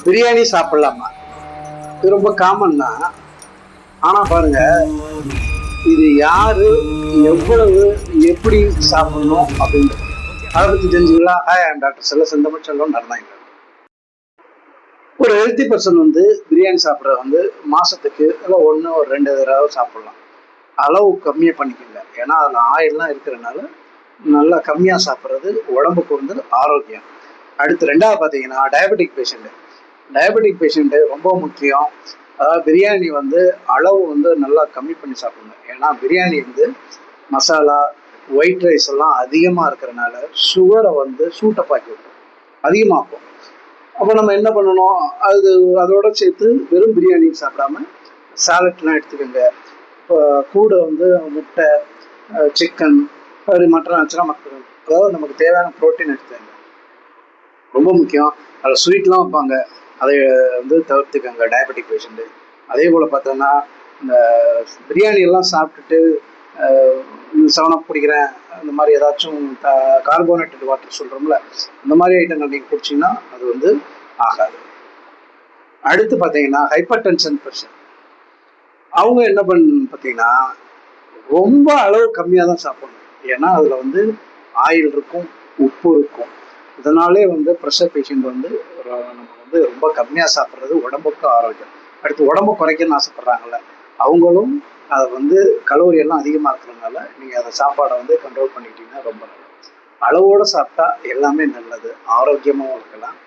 பிரியாணி சாப்பிடலாமா? இது ரொம்ப காமன் தான். ஆனா பாருங்க, இது யாரு, எவ்வளவு, எப்படி சாப்பிடணும் அப்படின்றது அதை பத்தி தெரிஞ்சுக்கலாம். ஹாய், ஐம் டாக்டர் செல்ல செந்தமிழ் செல்வம் நடந்தாங்க. ஒரு ஹெல்த்தி பர்சன் வந்து பிரியாணி சாப்பிட்றது வந்து மாசத்துக்கு இல்லை ஒன்று ஒரு 2 தடவை சாப்பிடலாம். அளவு கம்மியாக பண்ணிக்கல, ஏன்னா அதில் ஆயில்லாம் இருக்கிறதுனால நல்லா கம்மியாக சாப்பிட்றது உடம்புக்கு வந்து ஆரோக்கியம். அடுத்து ரெண்டாவது பார்த்தீங்கன்னா டயபெட்டிக் பேஷண்ட்டு. டயபெட்டிக் பேஷண்ட்டு ரொம்ப முக்கியம். அதாவது பிரியாணி வந்து அளவு வந்து நல்லா கம்மி பண்ணி சாப்பிடணும். ஏன்னா பிரியாணி வந்து மசாலா, ஒயிட் ரைஸ் எல்லாம் அதிகமாக இருக்கிறனால சுகரை வந்து சூட்டப்பாக்கி விடும், அதிகமாகும். அப்போ நம்ம என்ன பண்ணணும்? அது அதோட சேர்த்து வெறும் பிரியாணி சாப்பிடாம சாலட்லாம் எடுத்துக்கோங்க. இப்போ கூட வந்து முட்டை, சிக்கன், அப்படி மட்டன் ஆச்சுன்னா மட்டன், அதாவது நமக்கு தேவையான ப்ரோட்டீன் எடுத்துக்கோங்க. ரொம்ப முக்கியம். அதில் ஸ்வீட்லாம் வைப்பாங்க, அதை வந்து தவிர்த்துக்கோங்க டயபெட்டிக் பேஷண்ட்டு. அதே போல் பார்த்தோன்னா இந்த பிரியாணி எல்லாம் சாப்பிட்டுட்டு செவனப் குடிக்கிறேன், இந்த மாதிரி ஏதாச்சும் கார்போனேட்டட் வாட்டர் சொல்கிறோம்ல, இந்த மாதிரி ஐட்டங்கள் நீங்கள் குடிச்சிங்கன்னா அது வந்து ஆகாது. அடுத்து பார்த்தீங்கன்னா ஹைப்பர் டென்ஷன் பிரஷர். அவங்க என்ன பண்ணு பார்த்தீங்கன்னா ரொம்ப அளவு கம்மியாக தான் சாப்பிடணும். ஏன்னா அதில் வந்து ஆயில் இருக்கும், உப்பு இருக்கும். இதனாலே வந்து ப்ரெஷர் பேஷண்ட் வந்து நம்ம வந்து ரொம்ப கம்மியாக சாப்பிட்றது உடம்புக்கு ஆரோக்கியம். அடுத்து உடம்பு குறைக்கணும்னு ஆசைப்படுறாங்கல்ல, அவங்களும் அதை வந்து கலோரி எல்லாம் அதிகமாக இருக்கிறதுனால நீங்கள் அதை சாப்பாடை வந்து கண்ட்ரோல் பண்ணிக்கிட்டீங்கன்னா ரொம்ப நல்லது. அளவோடு சாப்பிட்டா எல்லாமே நல்லது, ஆரோக்கியமாகவும் இருக்கலாம்.